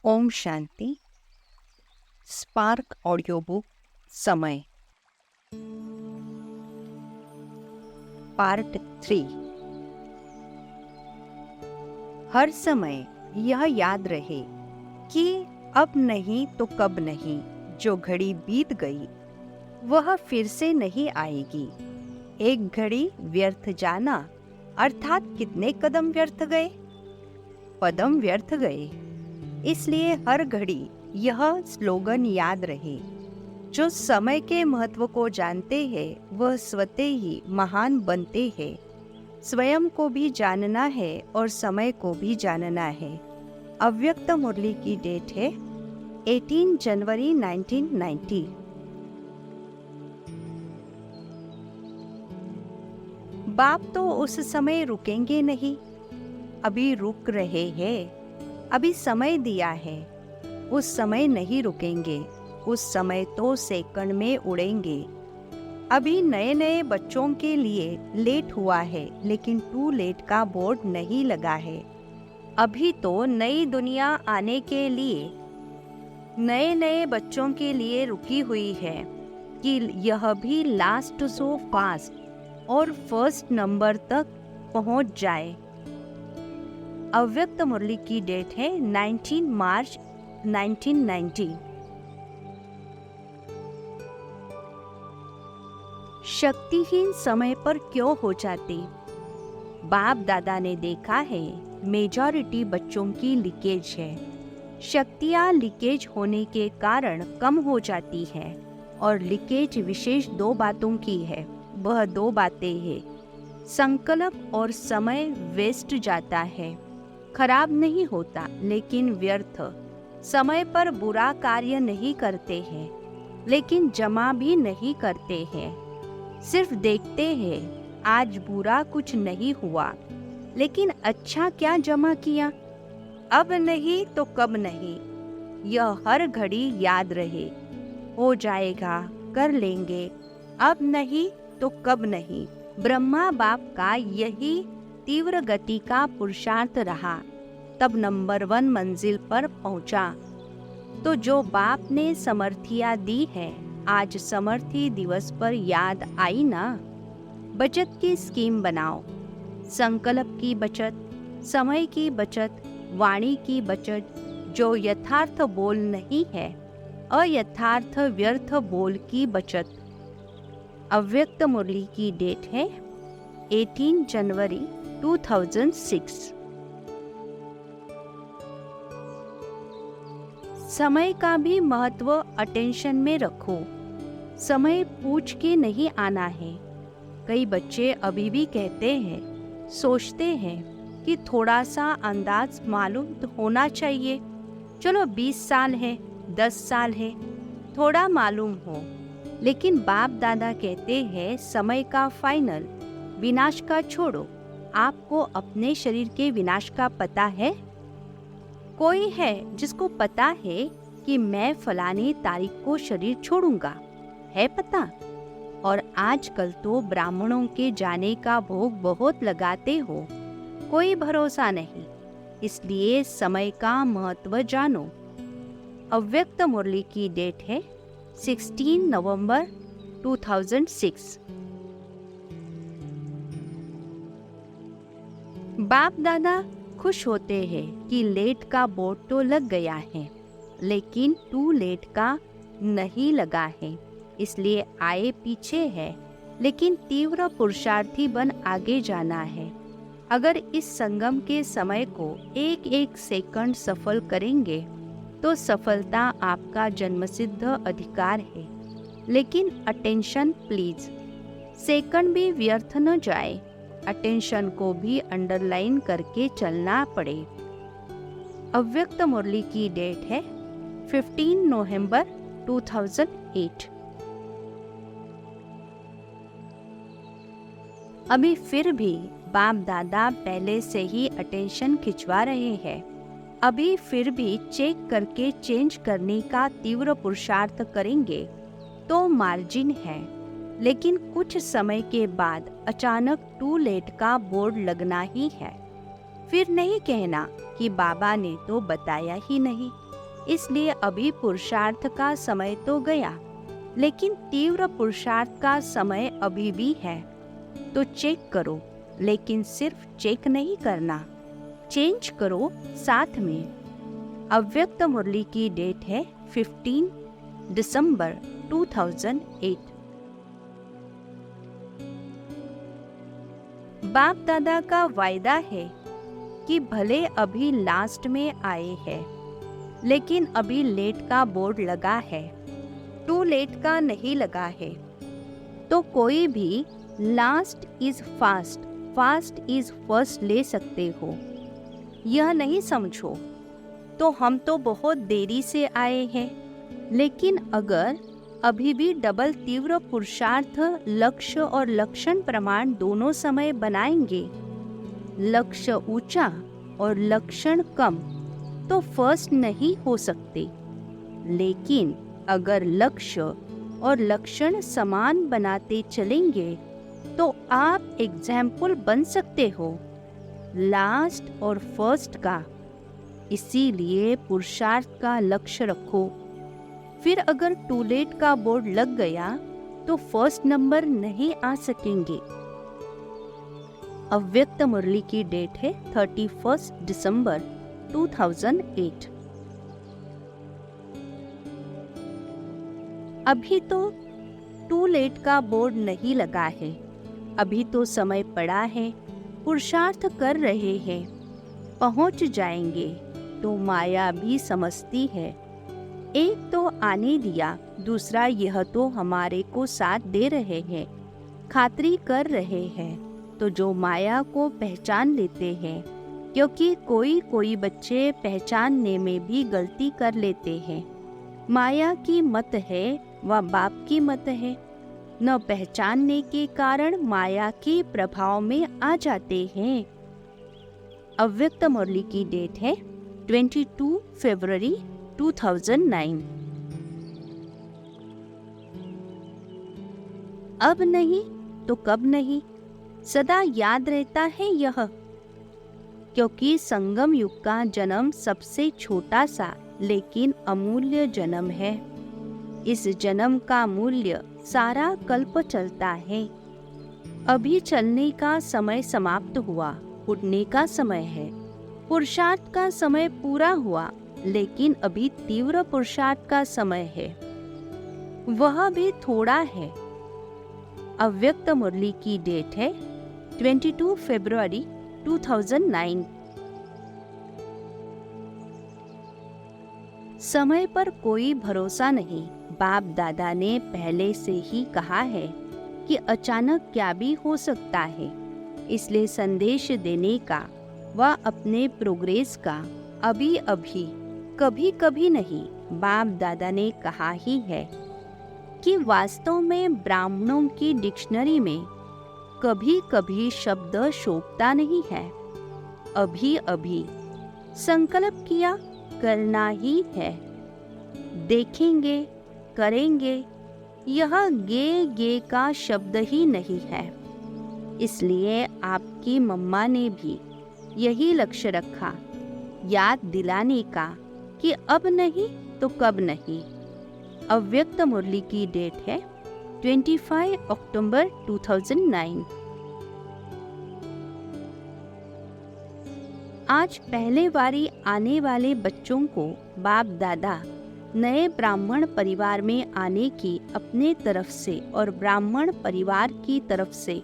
Om Shanti. Spark audio book समय part 3। हर समय यह याद रहे कि अब नहीं तो कब नहीं, जो घड़ी बीत गई वह फिर से नहीं आएगी। एक घड़ी व्यर्थ जाना अर्थात कितने कदम व्यर्थ गए, पदम व्यर्थ गए। इसलिए हर घड़ी यह स्लोगन याद रहे, जो समय के महत्व को जानते हैं वह स्वतः ही महान बनते हैं। स्वयं को भी जानना है और समय को भी जानना है। अव्यक्त मुरली की डेट है 18 जनवरी 1990। बाप तो उस समय रुकेंगे नहीं, अभी रुक रहे हैं। अभी समय दिया है, उस समय नहीं रुकेंगे। उस समय तो सेकंड में उड़ेंगे। अभी नए नए बच्चों के लिए लेट हुआ है, लेकिन टू लेट का बोर्ड नहीं लगा है। अभी तो नई दुनिया आने के लिए नए नए बच्चों के लिए रुकी हुई है कि यह भी लास्ट सो फास्ट और फर्स्ट नंबर तक पहुंच जाए। अव्यक्त मुरली की डेट है 19 मार्च 1990। शक्तिहीन समय पर क्यों हो जाते? बाप दादा ने देखा है मेजॉरिटी बच्चों की लीकेज है। शक्तियाँ लीकेज होने के कारण कम हो जाती है और लीकेज विशेष दो बातों की है। वह दो बातें हैं, संकल्प और समय वेस्ट जाता है। खराब नहीं होता लेकिन व्यर्थ। समय पर बुरा कार्य नहीं करते हैं लेकिन जमा भी नहीं करते हैं। सिर्फ देखते हैं आज बुरा कुछ नहीं हुआ लेकिन अच्छा क्या जमा किया। अब नहीं तो कब नहीं, यह हर घड़ी याद रहे। हो जाएगा, कर लेंगे, अब नहीं तो कब नहीं। ब्रह्मा बाप का यही तीव्र गति का पुरुषार्थ रहा, तब नंबर 1 मंजिल पर पहुंचा। तो जो बाप ने समर्थियाँ दी है, आज समर्थी दिवस पर याद आई ना। बचत की स्कीम बनाओ, संकल्प की बचत, समय की बचत, वाणी की बचत, जो यथार्थ बोल नहीं है, अयथार्थ व्यर्थ बोल की बचत। अव्यक्त मुरली की डेट है 18 जनवरी 2006। समय का भी महत्व अटेंशन में रखो। समय पूछ के नहीं आना है। कई बच्चे अभी भी कहते हैं, सोचते हैं कि थोड़ा सा अंदाज मालूम तो होना चाहिए। चलो 20 साल है, 10 साल है, थोड़ा मालूम हो। लेकिन बाप दादा कहते हैं समय का फाइनल, विनाश का छोड़ो। आपको अपने शरीर के विनाश का पता है? कोई है जिसको पता है कि मैं फलानी तारीख को शरीर छोड़ूंगा? है पता? और आजकल तो ब्राह्मणों के जाने का भोग बहुत लगाते हो, कोई भरोसा नहीं। इसलिए समय का महत्व जानो। अव्यक्त मुरली की डेट है 16 नवंबर 2006। बाप दादा खुश होते हैं कि लेट का बोर्ड तो लग गया है, लेकिन टू लेट का नहीं लगा है। इसलिए आए पीछे है, लेकिन तीव्र पुरुषार्थी बन आगे जाना है। अगर इस संगम के समय को एक एक सेकंड सफल करेंगे तो सफलता आपका जन्मसिद्ध अधिकार है। लेकिन अटेंशन प्लीज, सेकंड भी व्यर्थ न जाए। अटेंशन को भी अंडरलाइन करके चलना पड़े। अव्यक्त मुरली की डेट है 15 नवंबर 2008। अभी फिर भी बाप दादा पहले से ही अटेंशन खिंचवा रहे हैं। अभी फिर भी चेक करके चेंज करने का तीव्र पुरुषार्थ करेंगे तो मार्जिन है। लेकिन कुछ समय के बाद अचानक टू लेट का बोर्ड लगना ही है। फिर नहीं कहना कि बाबा ने तो बताया ही नहीं। इसलिए अभी पुरुषार्थ का समय तो गया, लेकिन तीव्र पुरुषार्थ का समय अभी भी है। तो चेक करो, लेकिन सिर्फ चेक नहीं करना, चेंज करो साथ में। अव्यक्त मुरली की डेट है 15 दिसंबर 2008। बाप दादा का वायदा है कि भले अभी लास्ट में आए हैं, लेकिन अभी लेट का बोर्ड लगा है, टू लेट का नहीं लगा है। तो कोई भी last is fast, fast is first ले सकते हो। यह नहीं समझो तो हम तो बहुत देरी से आए हैं, लेकिन अगर अभी भी डबल तीव्र पुरुषार्थ लक्ष्य और लक्षण प्रमाण दोनों समय बनाएंगे, लक्ष्य ऊंचा और लक्षण कम, तो फर्स्ट नहीं हो सकते। लेकिन अगर लक्ष्य और लक्षण समान बनाते चलेंगे तो आप एग्जाम्पल बन सकते हो लास्ट और फर्स्ट का। इसीलिए पुरुषार्थ का लक्ष्य रखो। फिर अगर टू लेट का बोर्ड लग गया तो फर्स्ट नंबर नहीं आ सकेंगे। अव्यक्त मुरली की डेट है 31 दिसंबर 2008। अभी तो टू लेट का बोर्ड नहीं लगा है, अभी तो समय पड़ा है, पुरुषार्थ कर रहे हैं, पहुंच जाएंगे। तो माया भी समझती है, एक तो आने दिया, दूसरा यह तो हमारे को साथ दे रहे हैं, खातरी कर रहे हैं। तो जो माया को पहचान लेते हैं, क्योंकि कोई कोई बच्चे पहचानने में भी गलती कर लेते हैं। माया की मत है व बाप की मत है, न पहचानने के कारण माया के प्रभाव में आ जाते हैं। अव्यक्त मुरली की डेट है 22 फरवरी 2009। अब नहीं तो कब नहीं, सदा याद रहता है यह, क्योंकि संगम युग का जन्म सबसे छोटा सा लेकिन अमूल्य जन्म है। इस जन्म का मूल्य सारा कल्प चलता है। अभी चलने का समय समाप्त हुआ, उठने का समय है। पुरुषार्थ का समय पूरा हुआ, लेकिन अभी तीव्र पुरुषार्थ का समय है, वह भी थोड़ा है। अव्यक्त मुरली की डेट है 22 फरवरी 2009। समय पर कोई भरोसा नहीं। बाप दादा ने पहले से ही कहा है कि अचानक क्या भी हो सकता है, इसलिए संदेश देने का व अपने प्रोग्रेस का अभी अभी कभी कभी नहीं। बाप दादा ने कहा ही है कि वास्तव में ब्राह्मणों की डिक्शनरी में कभी कभी शब्द शोभता नहीं है। अभी अभी संकल्प किया, करना ही है, देखेंगे, करेंगे, यह गे का शब्द ही नहीं है। इसलिए आपकी मम्मा ने भी यही लक्ष्य रखा, याद दिलाने का कि अब नहीं तो कब नहीं। अव्यक्त मुरली की डेट है 25 अक्टूबर 2009। आज पहले बारी आने वाले बच्चों को बाप दादा नए ब्राह्मण परिवार में आने की अपने तरफ से और ब्राह्मण परिवार की तरफ से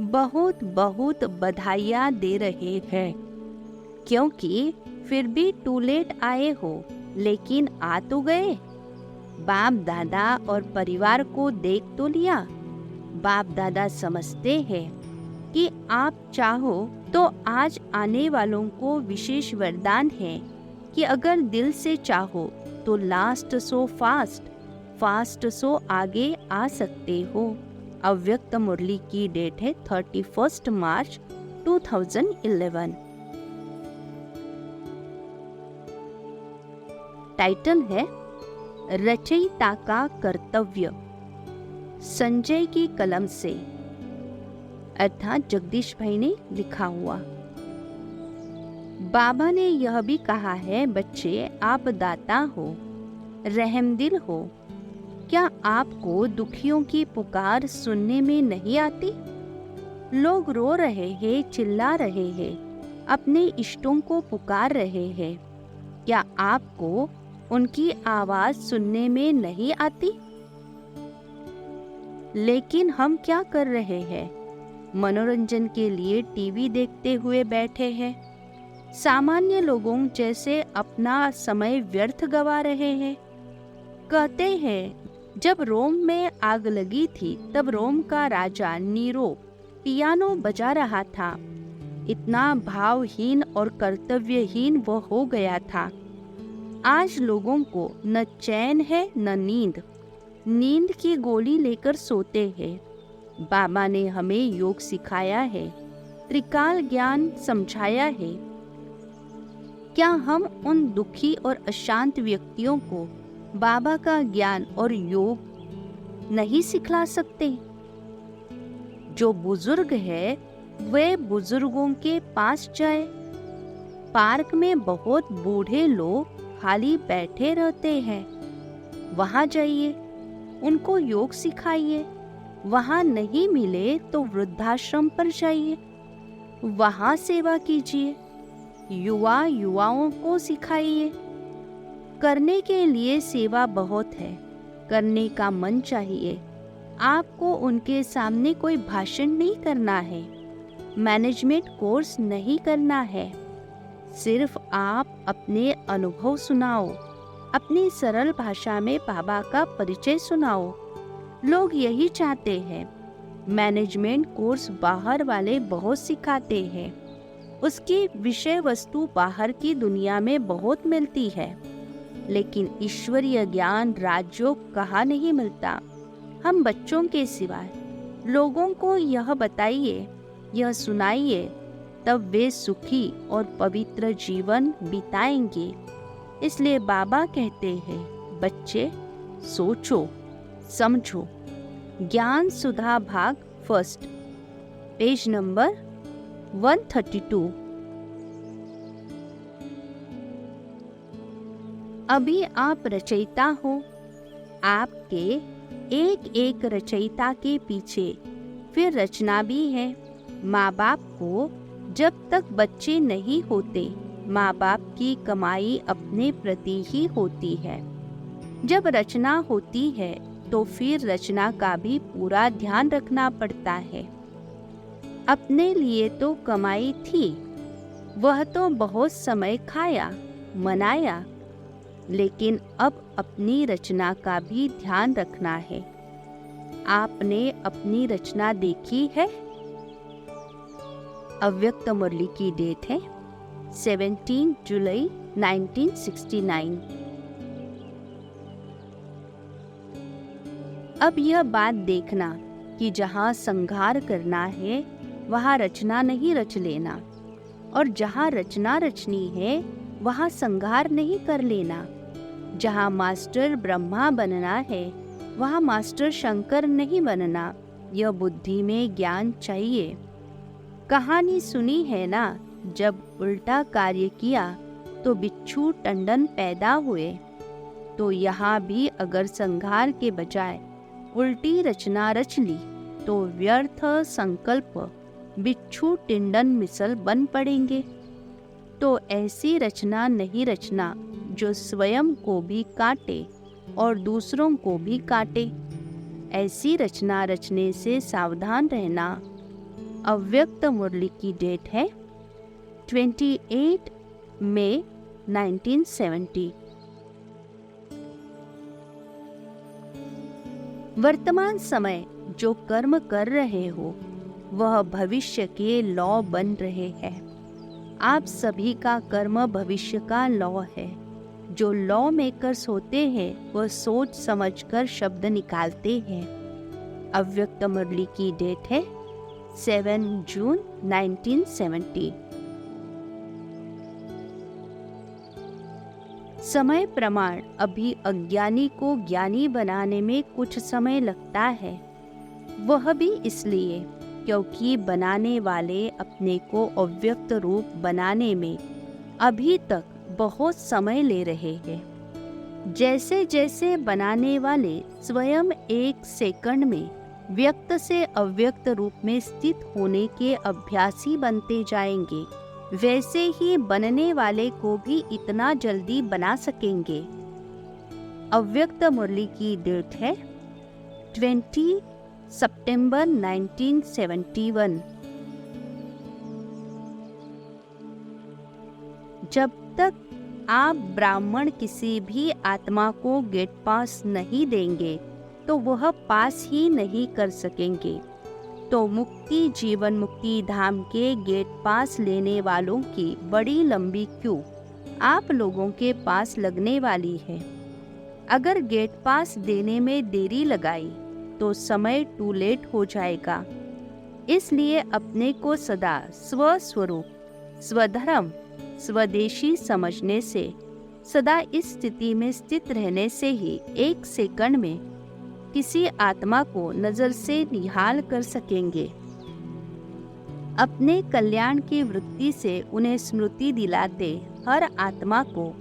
बहुत बहुत बधाइयाँ दे रहे हैं, क्योंकि फिर भी टू लेट आए हो, लेकिन आ तो गए। बाप दादा और परिवार को देख तो लिया। बाप दादा समझते हैं कि आप चाहो तो आज आने वालों को विशेष वरदान है कि अगर दिल से चाहो तो last so fast, fast so आगे आ सकते हो। अव्यक्त मुरली की डेट है 31 मार्च 2011। टाइटल है रचयिता का कर्तव्य, संजय की कलम से, अर्थात जगदीश भाई ने लिखा हुआ। बाबा ने यह भी कहा है, बच्चे आप दाता हो, रहमदिल हो। क्या आपको दुखियों की पुकार सुनने में नहीं आती? लोग रो रहे हैं, चिल्ला रहे हैं, अपने इष्टों को पुकार रहे हैं। क्या आपको उनकी आवाज सुनने में नहीं आती? लेकिन हम क्या कर रहे हैं? मनोरंजन के लिए टीवी देखते हुए बैठे हैं। सामान्य लोगों जैसे अपना समय व्यर्थ गवा रहे हैं। कहते हैं जब रोम में आग लगी थी तब रोम का राजा नीरो पियानो बजा रहा था। इतना भावहीन और कर्तव्यहीन वह हो गया था। आज लोगों को न चैन है न नींद। नींद की गोली लेकर सोते हैं। बाबा ने हमें योग सिखाया है, त्रिकाल ज्ञान समझाया है। क्या हम उन दुखी और अशांत व्यक्तियों को बाबा का ज्ञान और योग नहीं सिखला सकते? जो बुजुर्ग है वे बुजुर्गों के पास जाए। पार्क में बहुत बूढ़े लोग खाली बैठे रहते हैं, वहां जाइए, उनको योग सिखाइए। वहां नहीं मिले तो वृद्धाश्रम पर जाइए, वहां सेवा कीजिए। युवाओं को सिखाइए। करने के लिए सेवा बहुत है, करने का मन चाहिए। आपको उनके सामने कोई भाषण नहीं करना है, मैनेजमेंट कोर्स नहीं करना है। सिर्फ आप अपने अनुभव सुनाओ, अपनी सरल भाषा में बाबा का परिचय सुनाओ। लोग यही चाहते हैं। मैनेजमेंट कोर्स बाहर वाले बहुत सिखाते हैं, उसकी विषय वस्तु बाहर की दुनिया में बहुत मिलती है, लेकिन ईश्वरीय ज्ञान राजयोग कहाँ नहीं मिलता। हम बच्चों के सिवाय लोगों को यह बताइए, यह सुनाइए, तब वे सुखी और पवित्र जीवन बिताएंगे। इसलिए बाबा कहते हैं, बच्चे सोचो, समझो। ज्ञान सुधा भाग फर्स्ट, पेज नंबर 132। अभी आप रचयिता हो। आपके एक एक रचयिता के पीछे फिर रचना भी है। माँ बाप को जब तक बच्चे नहीं होते, माँ बाप की कमाई अपने प्रति ही होती है। जब रचना होती है तो फिर रचना का भी पूरा ध्यान रखना पड़ता है। अपने लिए तो कमाई थी, वह तो बहुत समय खाया, मनाया, लेकिन अब अपनी रचना का भी ध्यान रखना है। आपने अपनी रचना देखी है? अव्यक्त मुरली की डेट है 17 जुलाई 1969। अब यह बात देखना कि जहाँ संहार करना है वहाँ रचना नहीं रच लेना, और जहाँ रचना रचनी है वहाँ संहार नहीं कर लेना। जहाँ मास्टर ब्रह्मा बनना है वहाँ मास्टर शंकर नहीं बनना। यह बुद्धि में ज्ञान चाहिए। कहानी सुनी है ना, जब उल्टा कार्य किया तो बिच्छू टंडन पैदा हुए। तो यहाँ भी अगर संहार के बजाय उल्टी रचना रच ली तो व्यर्थ संकल्प बिच्छू टिंडन मिसल बन पड़ेंगे। तो ऐसी रचना नहीं रचना जो स्वयं को भी काटे और दूसरों को भी काटे। ऐसी रचना रचने से सावधान रहना। अव्यक्त मुरली की डेट है 28 मई 1970। वर्तमान समय जो कर्म कर रहे हो वह भविष्य के लॉ बन रहे हैं। आप सभी का कर्म भविष्य का लॉ है। जो लॉ मेकर्स होते हैं वह सोच समझकर शब्द निकालते हैं। अव्यक्त मुरली की डेट है 7 जून 1970। समय प्रमाण अभी अज्ञानी को ज्ञानी बनाने में कुछ समय लगता है। वह भी इसलिए क्योंकि बनाने वाले अपने को अव्यक्त रूप बनाने में अभी तक बहुत समय ले रहे हैं। जैसे जैसे बनाने वाले स्वयं एक सेकंड में व्यक्त से अव्यक्त रूप में स्थित होने के अभ्यासी बनते जाएंगे, वैसे ही बनने वाले को भी इतना जल्दी बना सकेंगे। अव्यक्त मुरली की डेट है 20 सितंबर 1971। जब तक आप ब्राह्मण किसी भी आत्मा को गेट पास नहीं देंगे तो वह पास ही नहीं कर सकेंगे। तो मुक्ति जीवन मुक्ति धाम के गेट पास लेने वालों की बड़ी लंबी क्यू आप लोगों के पास लगने वाली है। अगर गेट पास देने में देरी लगाई तो समय टू लेट हो जाएगा। इसलिए अपने को सदा स्वस्वरूप, स्वधर्म, स्वदेशी समझने से, सदा इस स्थिति में स्थित रहने से ही एक सेकंड में किसी आत्मा को नजर से निहाल कर सकेंगे। अपने कल्याण की वृत्ति से उन्हें स्मृति दिलाते हर आत्मा को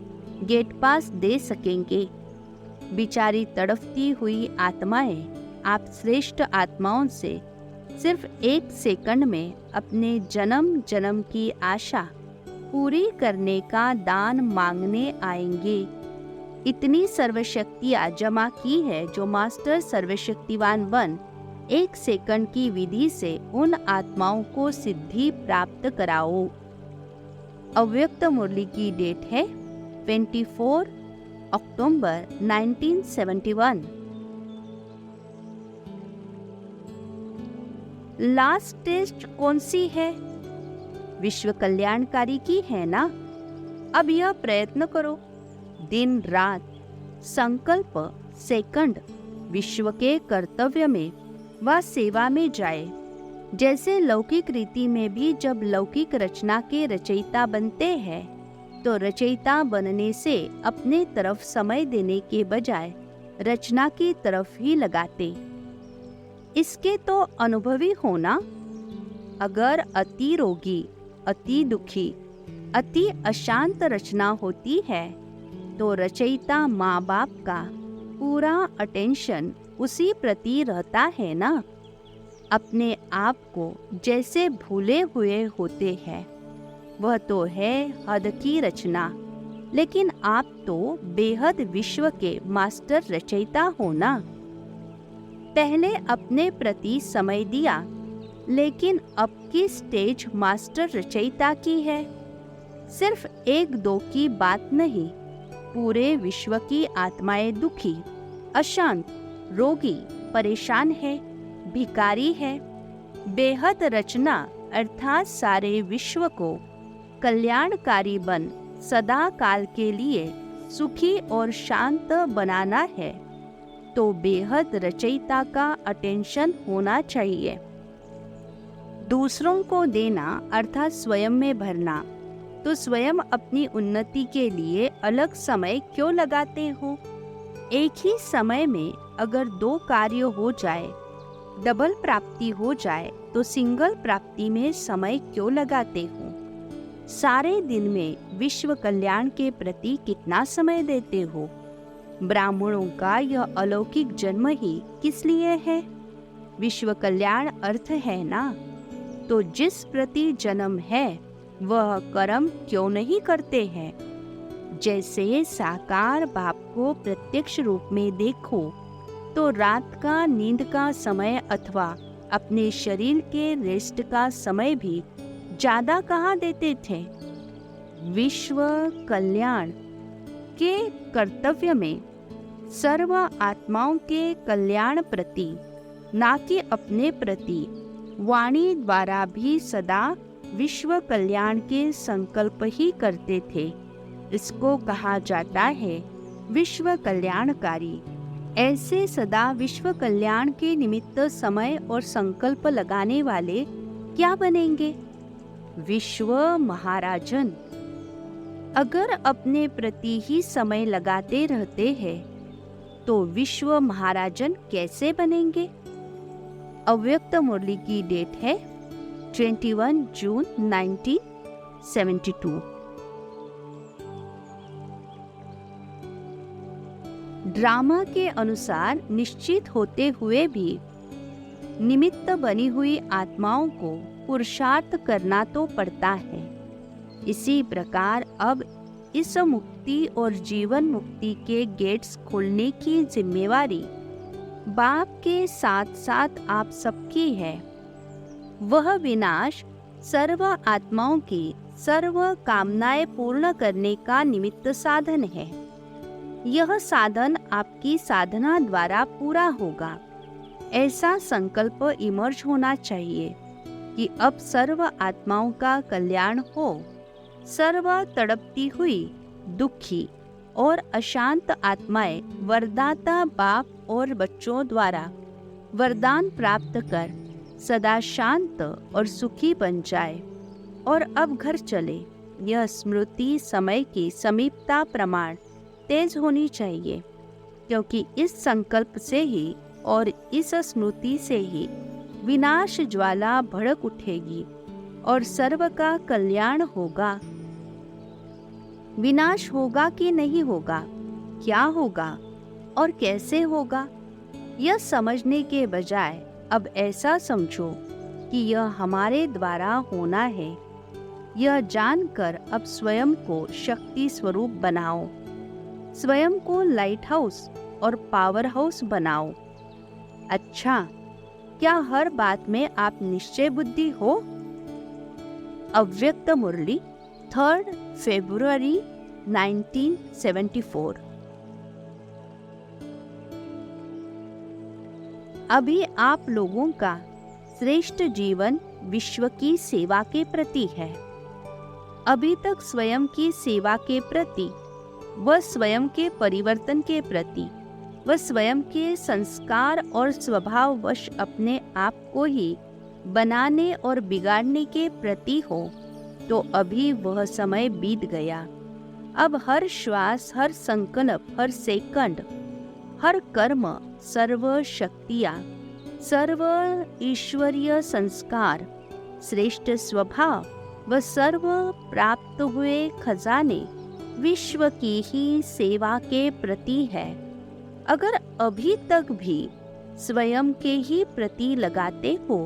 गेट पास दे सकेंगे। बिचारी तड़पती हुई आत्माएं आप श्रेष्ठ आत्माओं से सिर्फ एक सेकंड में अपने जन्म जन्म की आशा पूरी करने का दान मांगने आएंगे। इतनी सर्वशक्तियाँ जमा की है जो मास्टर सर्वशक्तिवान बन एक सेकंड की विधि से उन आत्माओं को सिद्धि प्राप्त कराओ। अव्यक्त मुरली की डेट है 24 अक्टूबर 1971। लास्ट टेस्ट कौन सी है? विश्व कल्याणकारी की है ना? अब यह प्रयत्न करो, दिन रात संकल्प सेकंड विश्व के कर्तव्य में व सेवा में जाए। जैसे लौकिक रीति में भी जब लौकिक रचना के रचयिता बनते हैं तो रचयिता बनने से अपने तरफ समय देने के बजाय रचना की तरफ ही लगाते। इसके तो अनुभवी होना। अगर अति रोगी, अति दुखी, अति अशांत रचना होती है तो रचयिता माँ बाप का पूरा अटेंशन उसी प्रति रहता है ना। अपने आप को जैसे भूले हुए होते हैं। वह तो है हद की रचना, लेकिन आप तो बेहद विश्व के मास्टर रचयिता हो ना। पहले अपने प्रति समय दिया, लेकिन अब की स्टेज मास्टर रचयिता की है। सिर्फ एक दो की बात नहीं, पूरे विश्व की आत्माएं दुखी, अशांत, रोगी, परेशान है, भिखारी है। बेहद रचना अर्थात सारे विश्व को कल्याणकारी बन सदा काल के लिए सुखी और शांत बनाना है, तो बेहद रचयिता का अटेंशन होना चाहिए। दूसरों को देना अर्थात स्वयं में भरना, तो स्वयं अपनी उन्नति के लिए अलग समय क्यों लगाते हो? एक ही समय में अगर दो कार्य हो जाए, डबल प्राप्ति हो जाए, तो सिंगल प्राप्ति में समय क्यों लगाते हो? सारे दिन में विश्व कल्याण के प्रति कितना समय देते हो? ब्राह्मणों का यह अलौकिक जन्म ही किस लिए है? विश्व कल्याण अर्थ है ना। तो जिस प्रति जन्म है वह कर्म क्यों नहीं करते हैं? जैसे साकार बाप को प्रत्यक्ष रूप में देखो तो रात का नींद का समय अथवा अपने शरीर के रेस्ट का समय भी ज्यादा कहाँ देते थे? विश्व कल्याण के कर्तव्य में सर्व आत्माओं के कल्याण प्रति, ना कि अपने प्रति, वाणी द्वारा भी सदा विश्व कल्याण के संकल्प ही करते थे। इसको कहा जाता है विश्व कल्याणकारी। ऐसे सदा विश्व कल्याण के निमित्त समय और संकल्प लगाने वाले क्या बनेंगे? विश्व महाराजन। अगर अपने प्रति ही समय लगाते रहते हैं तो विश्व महाराजन कैसे बनेंगे? अव्यक्त मुरली की डेट है 21 जून 1972। ड्रामा के अनुसार निश्चित होते हुए भी निमित्त बनी हुई आत्माओं को पुरुषार्थ करना तो पड़ता है। इसी प्रकार अब इस मुक्ति और जीवन मुक्ति के गेट्स खोलने की जिम्मेवारी बाप के साथ साथ आप सबकी है। वह विनाश सर्व आत्माओं की सर्व कामनाएं पूर्ण करने का निमित्त साधन है। यह साधन आपकी साधना द्वारा पूरा होगा। ऐसा संकल्प इमर्ज होना चाहिए कि अब सर्व आत्माओं का कल्याण हो। सर्व तड़पती हुई, दुखी और अशांत आत्माएं वरदाता बाप और बच्चों द्वारा वरदान प्राप्त कर सदा शांत और सुखी बन जाए और अब घर चले। यह स्मृति समय की समीपता प्रमाण तेज होनी चाहिए, क्योंकि इस संकल्प से ही और इस स्मृति से ही विनाश ज्वाला भड़क उठेगी और सर्व का कल्याण होगा। विनाश होगा कि नहीं होगा, क्या होगा और कैसे होगा, यह समझने के बजाय अब ऐसा समझो कि यह हमारे द्वारा होना है। यह जानकर अब स्वयं को शक्ति स्वरूप बनाओ। स्वयं को लाइट हाउस और पावर हाउस बनाओ। अच्छा, क्या हर बात में आप निश्चय बुद्धि हो? अव्यक्त मुरली 3 फरवरी 1974। अभी आप लोगों का श्रेष्ठ जीवन विश्व की सेवा के प्रति है। अभी तक स्वयं की सेवा के प्रति व स्वयं के परिवर्तन के प्रति व स्वयं के संस्कार और स्वभाववश अपने आप को ही बनाने और बिगाड़ने के प्रति हो, तो अभी वह समय बीत गया। अब हर श्वास, हर संकल्प, हर सेकंड, हर कर्म, सर्व शक्तियाँ, सर्व ईश्वरीय संस्कार, श्रेष्ठ स्वभाव व सर्व प्राप्त हुए खजाने विश्व की ही सेवा के प्रति है। अगर अभी तक भी स्वयं के ही प्रति लगाते हो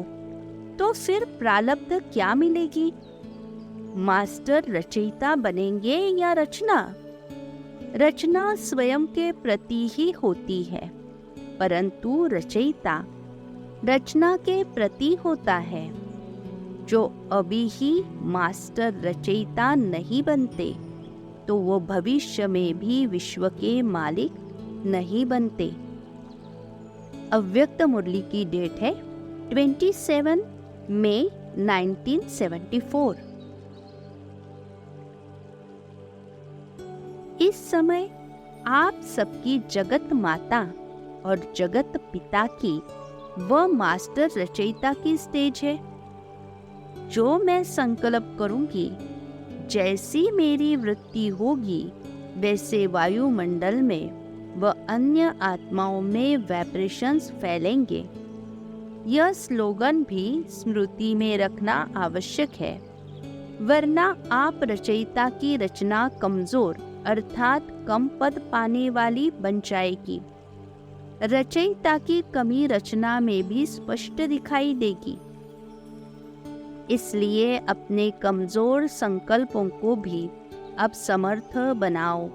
तो फिर प्रारब्ध क्या मिलेगी? मास्टर रचयिता बनेंगे या रचना? रचना स्वयं के प्रति ही होती है, परंतु रचयिता रचना के प्रति होता है। जो अभी ही मास्टर रचयिता नहीं बनते तो वो भविष्य में भी विश्व के मालिक नहीं बनते। अव्यक्त मुरली की डेट है 27 मई 1974। इस समय आप सबकी जगत माता और जगत पिता की व मास्टर रचयिता की स्टेज है। जो मैं संकल्प करूंगी, जैसी मेरी वृत्ति होगी, वैसे वायुमंडल में व अन्य आत्माओं में वाइब्रेशंस फैलेंगे। यह स्लोगन भी स्मृति में रखना आवश्यक है, वरना आप रचयिता की रचना कमजोर अर्थात कम पद पाने वाली बन जाएगी। रचयिता की कमी रचना में भी स्पष्ट दिखाई देगी। इसलिए अपने कमजोर संकल्पों को भी अब समर्थ बनाओ।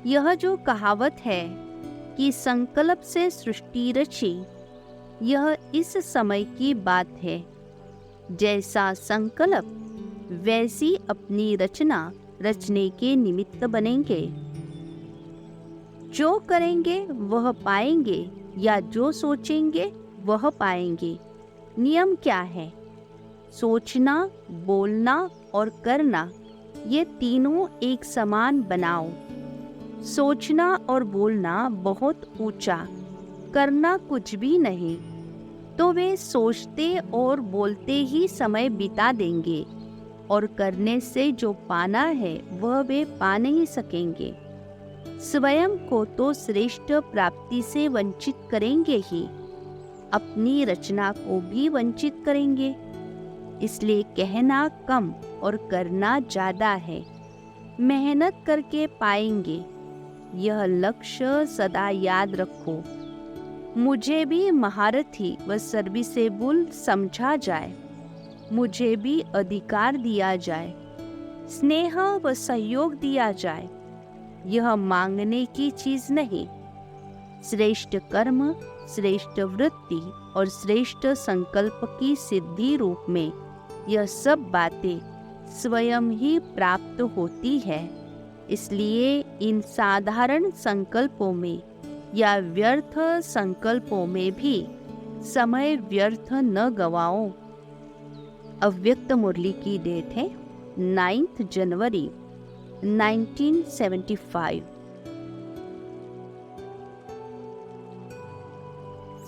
यह जो कहावत है कि संकल्प से सृष्टि रची, यह इस समय की बात है। जैसा संकल्प वैसी अपनी रचना रचने के निमित्त बनेंगे। जो करेंगे वह पाएंगे, या जो सोचेंगे वह पाएंगे। नियम क्या है? सोचना, बोलना और करना, ये तीनों एक समान बनाओ। सोचना और बोलना बहुत ऊंचा, करना कुछ भी नहीं, तो वे सोचते और बोलते ही समय बिता देंगे और करने से जो पाना है वह वे पा नहीं सकेंगे। स्वयं को तो श्रेष्ठ प्राप्ति से वंचित करेंगे ही, अपनी रचना को भी वंचित करेंगे। इसलिए कहना कम और करना ज्यादा है। मेहनत करके पाएंगे, यह लक्ष्य सदा याद रखो। मुझे भी महारथी व सर्विसेबल समझा जाए, मुझे भी अधिकार दिया जाए, स्नेह व सहयोग दिया जाए। यह मांगने की चीज नहीं। श्रेष्ठ कर्म, श्रेष्ठ वृत्ति और श्रेष्ठ संकल्प की सिद्धि रूप में यह सब बातें स्वयं ही प्राप्त होती है। इसलिए इन साधारण संकल्पों में या व्यर्थ संकल्पों में भी समय व्यर्थ न गवाओ। अव्यक्त मुरली की डेट है 9 जनवरी 1975।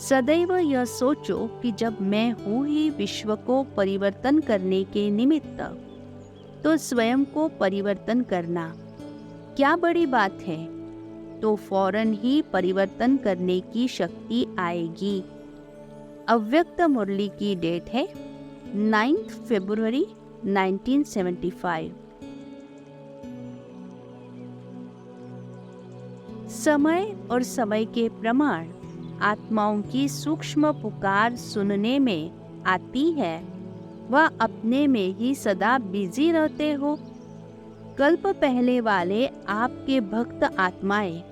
सदैव यह सोचो कि जब मैं हूँ ही विश्व को परिवर्तन करने के निमित्त, तो स्वयं को परिवर्तन करना क्या बड़ी बात है। तो फौरन ही परिवर्तन करने की शक्ति आएगी। अव्यक्त मुरली की डेट है 9 फरवरी 1975। समय और समय के प्रमाण आत्माओं की सूक्ष्म पुकार सुनने में आती है। वह अपने में ही सदा बिजी रहते हो। कल्प पहले वाले आपके भक्त आत्माएं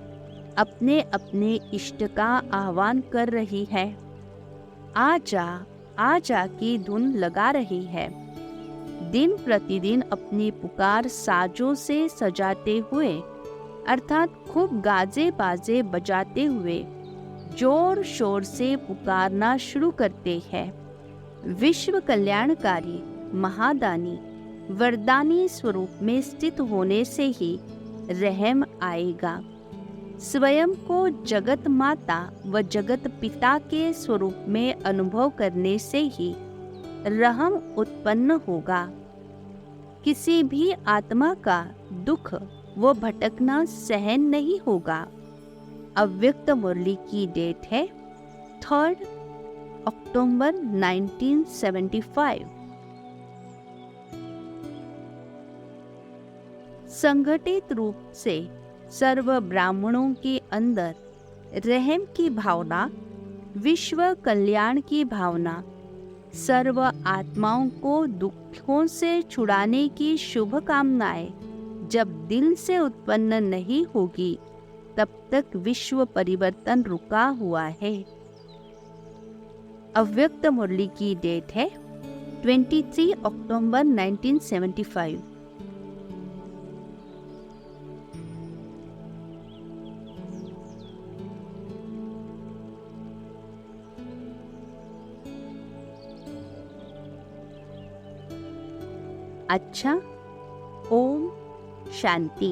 अपने अपने इष्ट का आह्वान कर रही है। आजा की धुन लगा रही है। दिन प्रतिदिन अपनी पुकार साजों से सजाते हुए, अर्थात खूब गाजे बाजे बजाते हुए जोर शोर से पुकारना शुरू करते हैं। विश्व कल्याणकारी महादानी वरदानी स्वरूप में स्थित होने से ही रहम आएगा। स्वयं को जगत माता व जगत पिता के स्वरूप में अनुभव करने से ही रहम उत्पन्न होगा। किसी भी आत्मा का दुख व भटकना सहन नहीं होगा। अव्यक्त मुरली की डेट है 3 अक्टूबर 1975। संगठित रूप से सर्व ब्राह्मणों के अंदर रहम की भावना, विश्व कल्याण की भावना, सर्व आत्माओं को दुखों से छुड़ाने की शुभ कामनाएं जब दिल से उत्पन्न नहीं होगी, तब तक विश्व परिवर्तन रुका हुआ है। अव्यक्त मुरली की डेट है 23 अक्टूबर 1975। अच्छा, ओम शांति।